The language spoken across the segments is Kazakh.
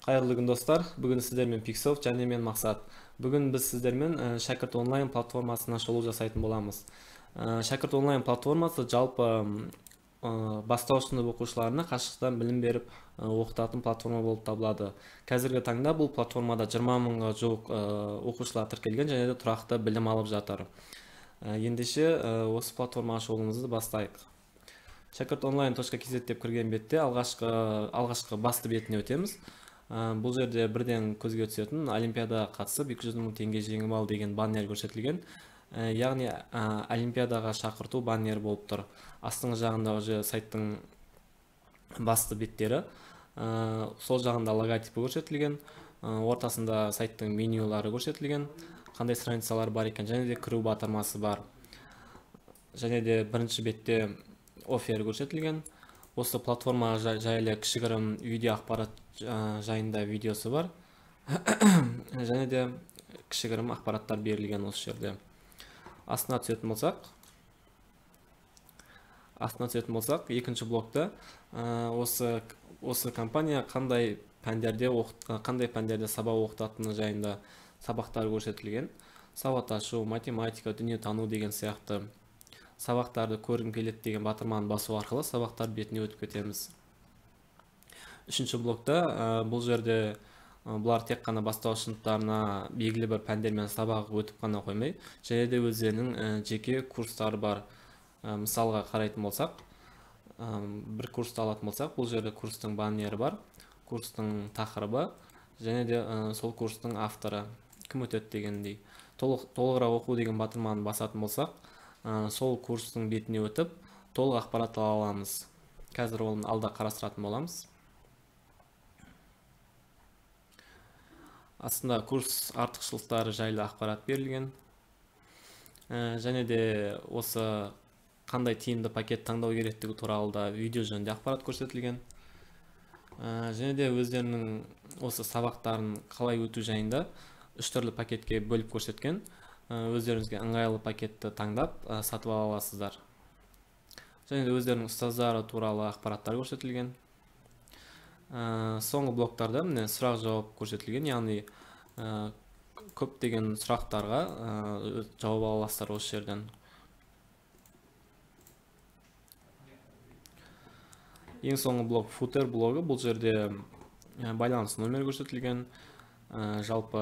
Қайырлы күн достар. Бүгін сіздермен Pixoft және мен Мақсат. Бүгін біз сіздермен Шәкірт онлайн платформасына шолу жасайтын боламыз. Шәкірт онлайн платформасы жалпы бастауыш сынып оқушыларына қашықтан білім беріп оқытатын платформа болып табылады. Қазіргі таңда бұл платформада 20 мыңға жуық оқушылар тіркелген және де тұрақты білім алып жатыр. Ендеше осы платформаға шолуымызды бастайық. Шәкірт-онлайн.kz деп кірген бетте алғашқы басты бетіне өтеміз. Бұл жерде бірден көзге түсетін олимпиадаға қатысып 200 мың теңге жеңіп ал деген баннер көрсетілген. Яғни олимпиадаға шақырту баннер болып тұр. Астыңғы жағында уже сайттың басты беттері, сол жағында логотипі көрсетілген, ортасында сайттың менюлары көрсетілген, қандай страницалар бар екен, және де кіру батырмасы бар. Және де бірінші бетте офер көрсетілген. Осы платформа жайлы кішігірім видео ақпарат жайында видеосы бар. Және де кішігірім ақпараттар берілген осы жерде. Астына түсетін болсақ, екінші блокта осы компания қандай пәндерде сабақ оқытатыны жайында сабақтар көрсетілген. Сауат ашу, математика, дүниетану деген сияқты сабақтарды көргім келеді деген батырманы басу арқылы сабақтар бетіне өтіп кетеміз. Үшінші блокта бұл жерде бұлар тек қана бастауыш сыныптарына белгілі бір пәндермен сабақ өтіп қана қоймай, және де өздерінің жеке курстары бар. Мысалға қарайтын болсақ, бір курсты алатын болсақ, бұл жерде курстың баннері бар, курстың тақырыбы, және де сол курстың авторы кім өтеді дегендей. Толығырақ оқу деген батырманы басатын болсақ, сол курстың бетіне өтіп, толық ақпарат ала аламыз. Қазір оны алда қарастыратын боламыз. Астында курс артықшылықтары жайлы ақпарат берілген. Және де осы қандай тиімді пакет таңдау керектігі туралы да видео жөнінде ақпарат көрсетілген. Және де өздерінің осы сабақтарын қалай өту жайында 3 түрлі пакетке бөліп көрсеткен. Өздеріңізге ыңғайлы пакетті таңдап сатып ала аласыздар. Және де өздерінің ұстаздары туралы ақпараттар көрсетілген. Соңғы блоктарда сұрақ жауап көрсетілген, яғни көптеген сұрақтарға жауап ала аласыздар осы жерден. Ең соңғы блок футер блогы. Бұл жерде байланыс номері көрсетілген, жалпы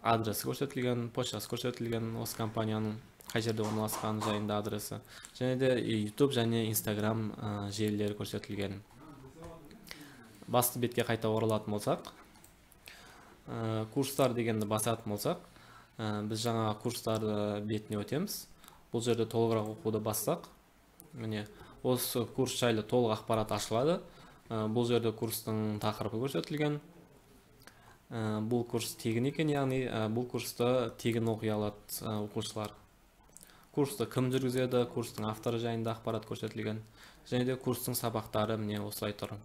адресі көрсетілген, почтасы көрсетілген, осы компанияның қай жерде орналасқаны жайында адресі, және де YouTube және Instagram желілері көрсетілген. Басты бетке қайта оралатын болсақ, курстар дегенді басатын болсақ, біз жаңа курстарды бетіне өтеміз. Бұл жерде толығырақ оқуды бассақ, міне осы курс жайлы толық ақпарат ашылады. Бұл жерде курстың тақырыбы көрсетілген. Бұл курс тегін екен, яғни бұл курсты тегін оқи алады оқушылар. Курсты кім жүргізеді, курстың авторы жайында ақпарат көрсетілген. Және де курстың сабақтары міне осылай тұр.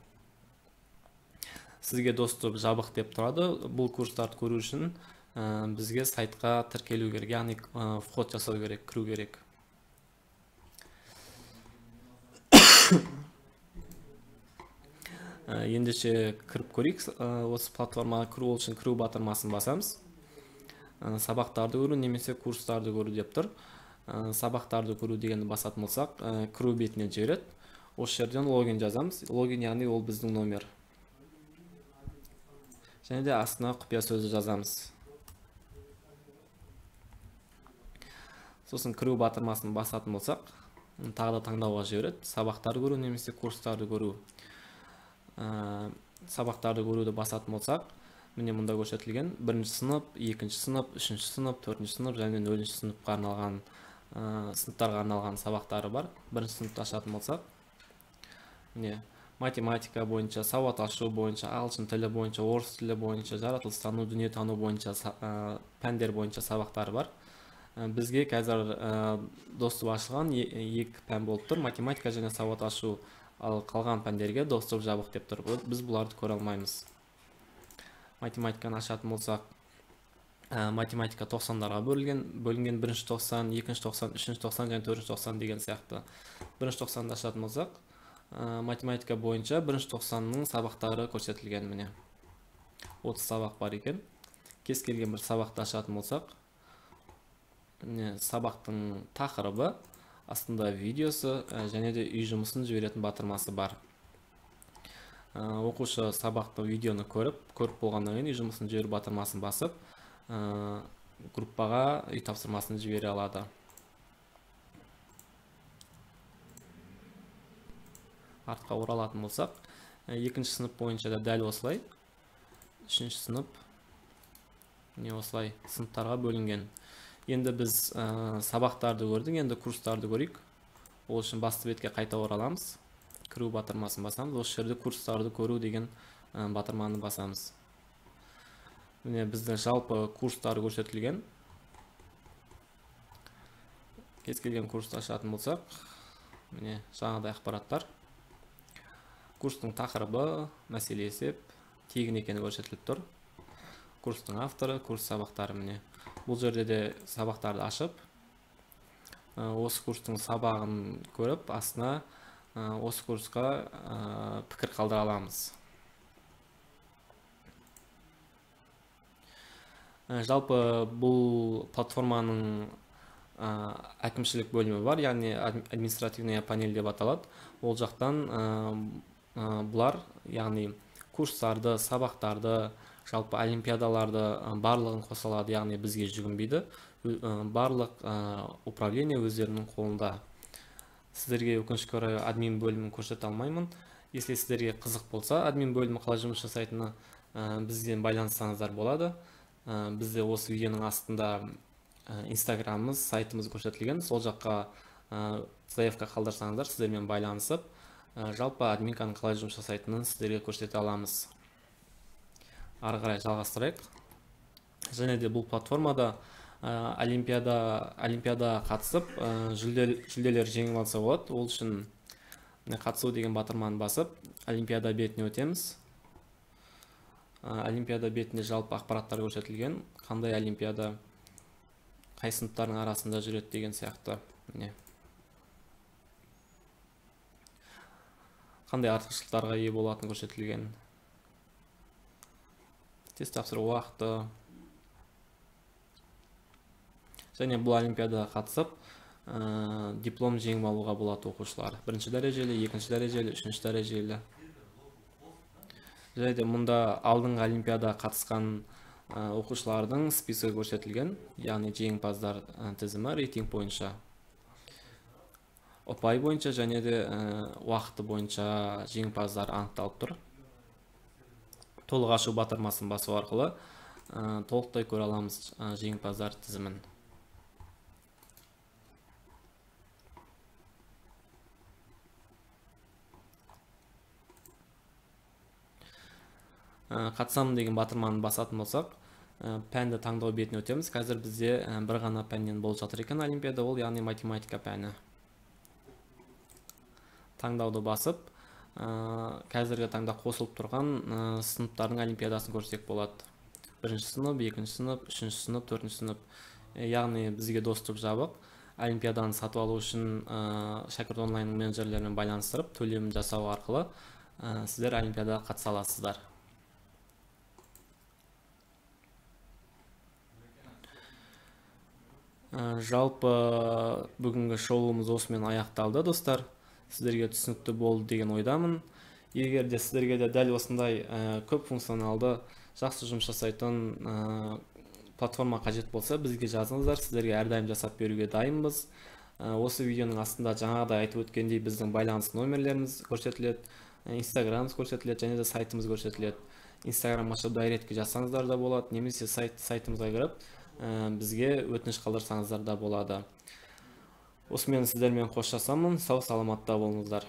Сізге доступ жабық деп тұрады. Бұл курстарды көру үшін бізге сайтқа тіркелу керек, яғни вход жасау керек, кіру керек. Ендеше кіріп көрейік. Осы платформаға кіру үшін кіру батырмасын басамыз. Сабақтарды көру немесе курстарды көру деп тұр. Сабақтарды көру дегенді басатын болсақ, кіру бетіне жібереді. Осы жерден логин жазамыз. Логин яғни ол біздің номер. Және де астына құпия сөзді жазамыз. Сосын кіру батырмасын басатын болсақ, тағы да таңдауға жібереді. Сабақтарды көру немесе курстарды көру. Сабақтарды көруді басатын болсақ, міне мұнда көрсетілген 1-ші сынып, 2-ші сынып, 3-ші сынып, 4-ші сынып және 0-ші сыныптарға арналған сабақтары бар. 1-ші сыныпты ашатын болсақ, міне математика бойынша, сауат ашу бойынша, ағылшын тілі бойынша, орыс тілі бойынша, жаратылыстану, дүниетану бойынша пәндер бойынша сабақтары бар. Бізге қазір доступ ашылған 2 пән болып тұр, математика және сауат ашу. Ал қалған пәндерге доступ жабық деп тұр. Біз бұларды көре алмаймыз. Математиканы ашатын болсақ, математика 90-дарға бөлінген 1-ші 90, 2-ші 90, 3-ші 90 және 4-ші 90 деген сияқты. 1-ші 90-ды ашатын болсақ, математика бойынша 1-ші 90-ның сабақтары көрсетілген міне. 30 сабақ бар екен. Кез келген бір сабақты ашатын болсақ, сабақтың тақырыбы, астында видеосы және де үй жұмысын жіберетін батырмасы бар. Оқушы сабақты видеоны көріп болғаннан кейін үй жұмысын жіберу батырмасын басып, группаға үй тапсырмасын жібере алады. Артқа оралатын болсақ, екінші сынып бойынша да дәл осылай. Үшінші сынып осылай сыныптарға бөлінген. Енді біз сабақтарды көрдік, енді курстарды көрейік. Ол үшін басты бетке қайта ораламыз. Кіру батырмасын басамыз. Осы жерде курстарды көру деген батырманы басамыз. Міне біздің жалпы курстары көрсетілген. Кез келген курсты ашатын болсақ, міне жаңағыдай ақпараттар. Курстың тақырыбы, мәселе есеп, тегін екені көрсетіліп тұр. Курстың авторы, курс сабақтары міне. Бұл жерде де сабақтарды ашып, осы курстың сабағын көріп, астына осы курсқа пікір қалдыра аламыз. Жалпы бұл платформаның әкімшілік бөлімі бар, яғни административная панель деп аталады. Ол жақтан бұлар, яғни курстарды, сабақтарды, жалпы олимпиадаларды барлығын қоса алады, яғни бізге жүгінбейді. Барлық управление өздерінің қолында. Сіздерге өкінішке орай админ бөлімін көрсете алмаймын. Если сіздерге қызық болса, админ бөлімі қалай жұмыс жасайтыны бізден байланыстарыңыздар болады. Бізде осы видеоның астында инстаграмымыз, сайтымыз көрсетілген. Сол жаққа заявка қалдырсаңыздар, сіздермен байланысып, жалпы админканың қалай жұмыс жасайтынын сіздерге көрсете аламыз. Ары қарай жалғастырайық. Және де бұл платформада олимпиада қатысып, жүлделер жеңіп алса болады. Ол үшін қатысу деген батырманы басып, олимпиада бетіне өтеміз. Олимпиада бетінде жалпы ақпараттар көрсетілген. Қандай олимпиада, қай сыныптардың арасында жүреді деген сияқты. Қандай артықшылықтарға ие болатын көрсетілген. Тест тапсыру уақыты. Және бұл олимпиадаға қатысып, диплом жеңіп алуға болады оқушылар. Бірінші дәрежелі, екінші дәрежелі, үшінші дәрежелі. Және де мұнда алдыңғы олимпиадаға қатысқан оқушылардың списогі көрсетілген, яғни жеңімпаздар тізімі рейтинг бойынша. Ұпай бойынша және де уақыты бойынша жеңімпаздар анықталып тұр. Толық ашу батырмасын басу арқылы толықтай көре аламыз жеңімпаздар тізімін. Қатысамын деген батырманы басатын болсақ, пәнді таңдау бетіне өтеміз. Қазір бізде бір ғана пәннен болып жатыр екен олимпиада, ол яғни математика пәні. Таңдауды басып, қазіргі таңда қосылып тұрған сыныптардың олимпиадасын көрсек болады. Бірінші сынып, екінші сынып, үшінші сынып, төртінші сынып. Яғни бізге доступ жабық. Олимпиаданы сатып алу үшін шәкірт онлайн менеджерлермен байланыстырып, төлем жасау арқылы сіздер олимпиадаға қатыса аласыздар. Жалпы бүгінгі шоуымыз осымен аяқталды, достар. Сіздерге түсінікті болды деген ойдамын. Егер де сіздерге де дәл осындай көп функционалды, жақсы жұмыс жасайтын платформа қажет болса, бізге жазыңыздар. Сіздерге әрдайым жасап беруге дайынбыз. Осы видеоның астында жаңағыдай айтып өткендей біздің байланыс номерлеріміз көрсетіледі, инстаграмымыз көрсетіледі және де сайтымыз көрсетіледі. Инстаграм ашып дайретке жазсаңыздар да болады, немесе сайтымызға кіріп бізге өтініш қалдырсаңыздар да болады. Осымен сіздермен қоштасамын. Сау саламатта болыңыздар.